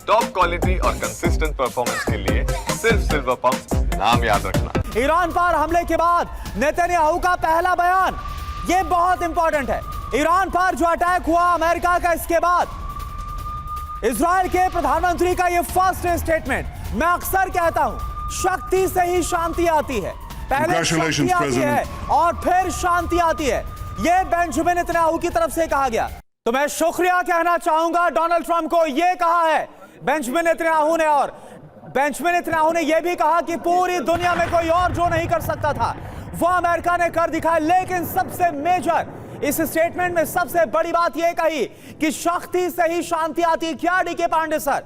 Top quality और consistent performance के लिए सिर्फ सिल्वर पंप नाम याद रखना। ईरान पर हमले के बाद नेतन्याहू का पहला बयान, ये बहुत इंपॉर्टेंट है। ईरान पर जो अटैक हुआ अमेरिका का, इसके बाद इजराइल के प्रधानमंत्री का ये फर्स्ट स्टेटमेंट। मैं अक्सर कहता हूं, शक्ति से ही शांति आती है, पहले शक्ति आती है और फिर शांति आती है। ये बेंजामिन नेतन्याहू की तरफ से कहा गया। तो मैं शुक्रिया कहना चाहूंगा डोनाल्ड ट्रंप को। ये कहा है बेंजामिन नेतन्याहू ने, और बेंजामिन नेतन्याहू ने यह भी कहा कि पूरी दुनिया में कोई और जो नहीं कर सकता था वो अमेरिका ने कर दिखाया। लेकिन सबसे मेजर इस स्टेटमेंट में सबसे बड़ी बात यह कही कि शक्ति से ही शांति आती है। क्या डीके पांडे सर,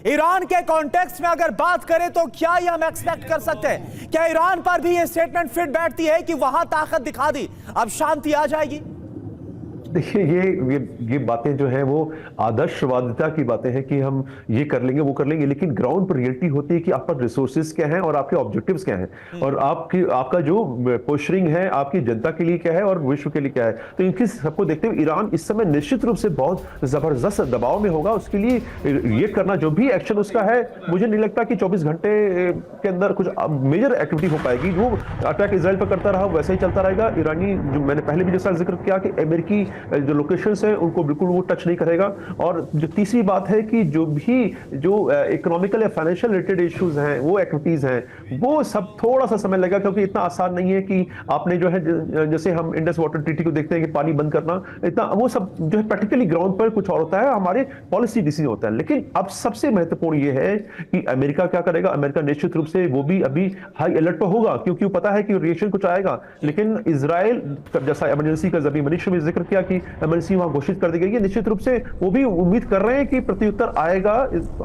ईरान के कॉन्टेक्स्ट में अगर बात करें तो क्या ये हम एक्सपेक्ट कर सकते हैं, क्या ईरान पर भी ये स्टेटमेंट फिट बैठती है कि वहां ताकत दिखा दी, अब शांति आ जाएगी? देखिए ये बातें जो है वो आदर्शवादिता की बातें हैं कि हम ये कर लेंगे वो कर लेंगे, लेकिन ग्राउंड पर रियलिटी होती है कि आपका रिसोर्सेज क्या है और आपके ऑब्जेक्टिव्स क्या हैं और आपका जो पोस्चरिंग है आपकी जनता के लिए क्या है और विश्व के लिए क्या है। तो इनकी सबको देखते हुए ईरान इस समय निश्चित रूप से बहुत जबरदस्त दबाव में होगा। उसके लिए ये करना जो भी एक्शन उसका है, मुझे नहीं लगता कि 24 घंटे के अंदर कुछ मेजर एक्टिविटी हो पाएगी। वो अटैक इजराइल पर करता रहा वैसा ही चलता रहेगा। ईरानी, जो मैंने पहले भी जैसा जिक्र किया कि अमेरिकी जो लोकेशंस हैं उनको बिल्कुल वो टच नहीं करेगा। और जो तीसरी बात है कि जो इकोनॉमिकल या फाइनेंशियल रिलेटेड इश्यूज हैं, वो एक्टिविटीज हैं, वो सब थोड़ा सा समय लगेगा, क्योंकि इतना आसान नहीं है कि आपने जो है, जैसे हम इंडस वाटर ट्रीटी को देखते हैं कि पानी बंद करना, इतना वो सब जो है प्रैक्टिकली ग्राउंड पर कुछ और होता है, हमारे पॉलिसी डिसीजन होता है। लेकिन अब सबसे महत्वपूर्ण ये है कि अमेरिका क्या करेगा। अमेरिका निश्चित रूप से वो भी अभी हाई अलर्ट पर होगा, क्योंकि वो पता है कि रिएक्शन कुछ आएगा। लेकिन इजराइल जैसा इमरजेंसी का जबी मनीष ने जिक्र किया कि इमरजेंसी वहां घोषित कर दी गई है, निश्चित रूप से वो भी उम्मीद कर रहे हैं कि प्रत्युत्तर आएगा,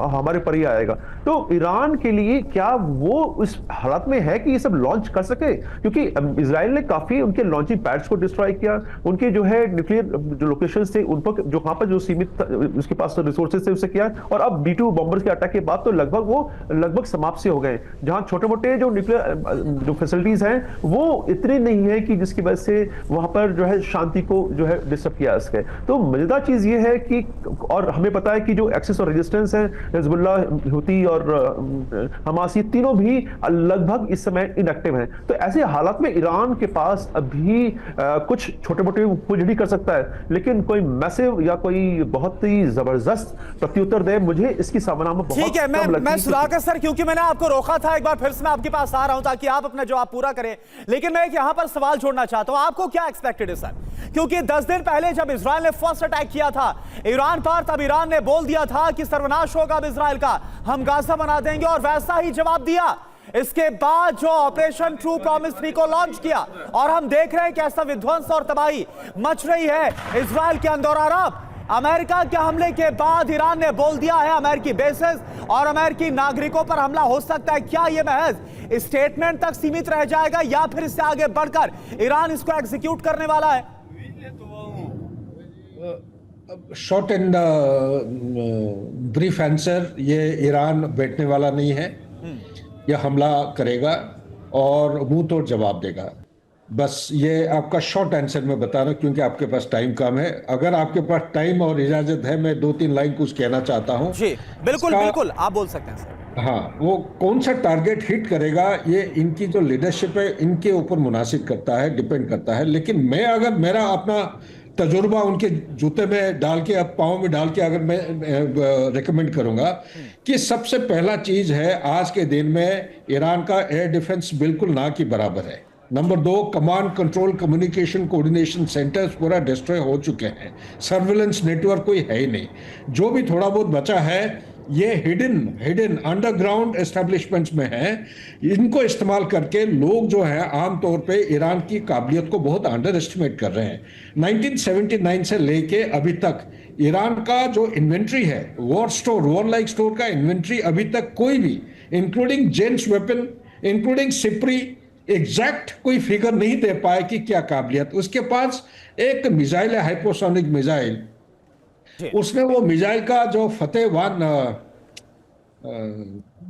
हमारे पर ही आएगा। तो ईरान के लिए क्या वो उस हालत में है कि ये सब लॉन्च कर सके, क्योंकि इजराइल ने काफी उनके लॉन्चिंग पैड्स को डिस्ट्रॉय किया, उनके जो है न्यूक्लियर जो लोकेशंस थे उन पर जो वहां पर जो सीमित उसके पास रिसोर्सेज थे उसे किया। और अब B-2 बॉम्बर्स के अटैक के बाद तो लगभग समाप्त से हो गए। जहां छोटे मोटे जो न्यूक्लियर जो फैसिलिटीज हैं वो इतनी नहीं है कि जिसकी वजह से वहां पर जो है शांति को जो है डिस्टर्ब किया इसके। तो मजेदार चीज ये है कि, और हमें पता है कि जो एक्सेस और रेजिस्टेंस है, हिजबुल्लाह, हुती और हमास, ये तीनों भी लगभग इस समय इनएक्टिव हैं। तो ऐसे हालात में ईरान के पास अभी कुछ छोटे मोटे कुछ भी कर सकता है, लेकिन कोई मैसिव या कोई बहुत ही जबरदस्त प्रत्युत्तर दे, मुझे इसकी संभावना बहुत ठीक है। मैं सुधाकर सर, क्योंकि मैंने आपको रोका था, एक बार फिर से मैं आपके पास आ रहा हूं ताकि आप अपना जवाब पूरा करें, लेकिन मैं एक यहां पर सवाल छोड़ना चाहता हूं। आपको क्या एक्सपेक्टेड है सर, क्योंकि 10 दिन पहले जब इजराइल ने फर्स्ट अटैक किया था ईरान पर, तब ईरान ने बोल दिया था कि सर्वनाश होगा अब इजराइल का, हम गाजा बना देंगे, और वैसा ही जवाब दिया। इसके बाद जो ऑपरेशन ट्रू प्रॉमिस 3 को लॉन्च किया, और हम देख रहे हैं कैसा विध्वंस और तबाही मच रही है इजराइल के अंदर। और अब अमेरिका के हमले के बाद ईरान ने बोल दिया है अमेरिकी बेसेस और अमेरिकी नागरिकों पर हमला हो सकता है। क्या यह महज स्टेटमेंट तक सीमित रह जाएगा या फिर इससे आगे बढ़कर ईरान इसको एग्जीक्यूट करने वाला है? शॉर्ट एंड ब्रीफ आंसर, ये ईरान बैठने वाला नहीं है। यह हमला करेगा और मुंह तोड़ जवाब देगा। बस ये आपका शॉर्ट आंसर मैं बता रहा हूं, क्योंकि आपके पास टाइम कम है। अगर आपके पास टाइम और इजाजत है, मैं 2-3 लाइन कुछ कहना चाहता हूं। जी बिल्कुल बिल्कुल, आप बोल सकते हैं सर। हाँ, वो कौन सा टारगेट हिट करेगा ये इनकी जो लीडरशिप है इनके ऊपर मुनासिब करता है, डिपेंड करता है। लेकिन मैं अगर मेरा अपना तजुर्बा उनके जूते में डाल के, अब पाँव में डाल के अगर मैं रिकमेंड करूंगा कि सबसे पहला चीज है आज के दिन में ईरान का एयर डिफेंस बिल्कुल ना के बराबर है। Number 2, command control communication coordination centres पूरा डिस्ट्रॉय हो चुके हैं। सर्विलेंस नेटवर्क कोई है ही नहीं। जो भी थोड़ा बहुत बचा है ये हिडन अंडरग्राउंड एस्टेब्लिशमेंट्स में है। इनको इस्तेमाल करके लोग जो हैं आमतौर पे ईरान की काबिलियत को बहुत अंडर एस्टिमेट कर रहे हैं। 1979 से लेके अभी तक ईरान का जो इन्वेंट्री है, वॉर लाइक स्टोर का इन्वेंट्री अभी तक कोई भी, including James weapon, including SIPRI, exact कोई फिगर नहीं दे पाए कि क्या काबिलियत। उसके पास एक मिसाइल है, हाइपोसोनिक मिसाइल। उसने वो मिसाइल का जो फतेह 1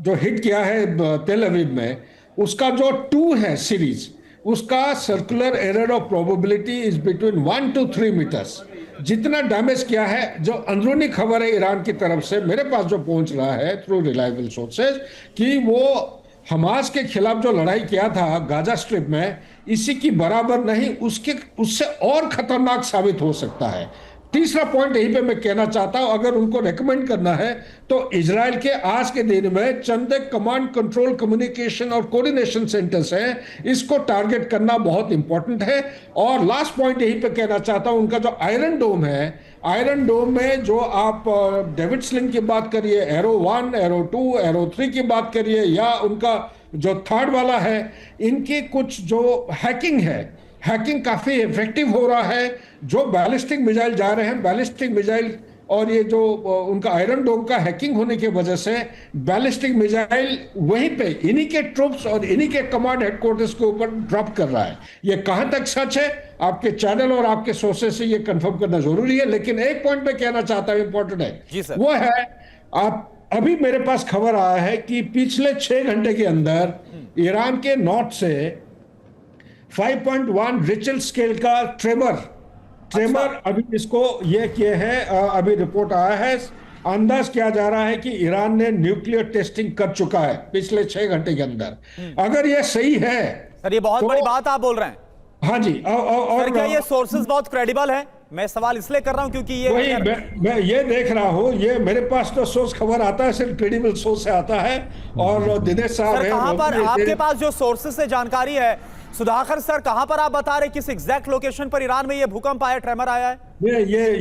जो हिट किया है तेल अवीव में, उसका जो 2 है सीरीज, उसका circular error of probability is between 1 to 3 metres. जितना डैमेज किया है, जो अंदरूनी खबर है ईरान की तरफ से मेरे पास जो पहुंच रहा है थ्रू रिलायबल सोर्सेज, कि वो हमास के खिलाफ जो लड़ाई किया था गाजा स्ट्रिप में, इसी की बराबर नहीं, उससे और खतरनाक साबित हो सकता है। तीसरा पॉइंट यहीं पे मैं कहना चाहता हूं, अगर उनको रेकमेंड करना है तो इजराइल के आज के दिन में चंद कमांड कंट्रोल कम्युनिकेशन और कोऑर्डिनेशन सेंटर्स हैं, इसको टारगेट करना बहुत इंपॉर्टेंट है। और लास्ट पॉइंट यहीं पे कहना चाहता हूं, उनका जो आयरन डोम है, आयरन डोम में जो आप डेविड स्लिंग की बात करिए, एरो 1, एरो 2, एरो 3 की बात करिए, या उनका जो थर्ड वाला है, इनकी कुछ जो हैकिंग काफी इफेक्टिव हो रहा है। जो बैलिस्टिक मिसाइल जा रहे हैं, बैलिस्टिक मिसाइल और ये जो उनका आयरन डोम का हैकिंग होने की वजह से बैलिस्टिक मिसाइल वहीं पे इन्हीं के ट्रूप्स और इन्हीं के कमांड हेडक्वार्टर्स के ऊपर ड्रॉप कर रहा है। ये कहां तक सच है, आपके चैनल और आपके सोर्सेज से ये कंफर्म करना जरूरी है। लेकिन एक पॉइंट मैं कहना चाहता हूं, इंपॉर्टेंट है, वो है, आप अभी मेरे पास खबर आया है कि पिछले 6 घंटे के अंदर ईरान के नॉर्थ से 5.1 रिचल स्केल का ट्रेमर अभी इसको ये किए हैं, अभी रिपोर्ट आया है। अंदाज किया जा रहा है कि ईरान ने न्यूक्लियर टेस्टिंग कर चुका है पिछले 6 घंटे के अंदर। अगर ये सही है सर, ये बहुत बड़ी बात आप बोल रहे हैं। हाँ जी, और क्या ये सोर्सेज बहुत क्रेडिबल है? मैं सवाल इसलिए कर रहा हूं क्योंकि ये वही मैं ये देख रहा हूं, ये मेरे पास तो सोर्स खबर आता है, सिर्फ क्रेडिबल सोर्स से आता है। और दिनेश साहब सर, कहां पर आपके पास जो सोर्सेज से जानकारी है, सुधाकर सर, कहां पर आप बता रहे किस एग्जैक्ट लोकेशन पर ईरान में ये भूकंप आया, ट्रेमर आया है?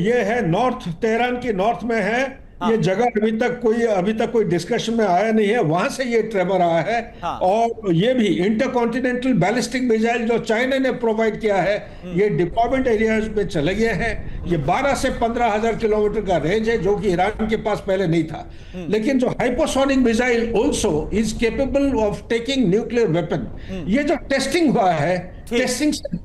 ये है नॉर्थ, तेहरान की नॉर्थ में है। ये जगह अभी तक कोई डिस्कशन में आया नहीं है, वहां से ये ट्रेमर आया है। और ये भी इंटरकॉन्टिनेंटल बैलिस्टिक मिसाइल जो चाइना ने प्रोवाइड किया है, ये डिप्लॉयमेंट एरियाज में चले गए हैं। ये 12 से 15,000 किलोमीटर का रेंज है, जो कि ईरान के पास पहले नहीं था। लेकिन जो hypersonic missile also is capable of taking nuclear weapon, ये जो टेस्टिंग हुआ है, टेस्टिंग से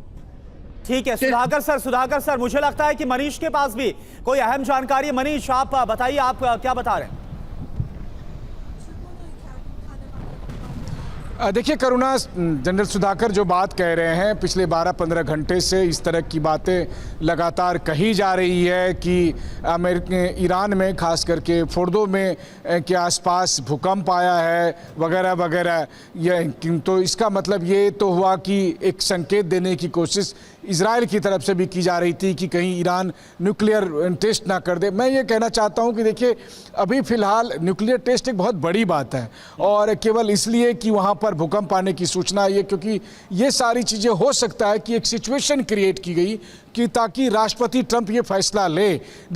ठीक है। सुधाकर सर, मुझे लगता है कि मनीष के पास भी कोई अहम जानकारी है। मनीष, आप बताइए, आप क्या बता रहे हैं? देखिए करुणा, जनरल सुधाकर जो बात कह रहे हैं, पिछले 12-15 घंटे से इस तरह की बातें लगातार कही जा रही है कि ईरान में खास करके फोर्दो में के आसपास भूकंप आया है वगैरह वगैरह। तो इसका मतलब ये तो हुआ कि एक संकेत देने की कोशिश इजराइल की तरफ से भी की जा रही थी कि कहीं ईरान न्यूक्लियर टेस्ट ना कर दे। मैं ये कहना चाहता हूँ कि देखिए, अभी फ़िलहाल न्यूक्लियर टेस्ट एक बहुत बड़ी बात है, और केवल इसलिए कि वहाँ पर भूकंप आने की सूचना ये, क्योंकि ये सारी चीज़ें हो सकता है कि एक सिचुएशन क्रिएट की गई कि ताकि राष्ट्रपति ट्रंप ये फैसला ले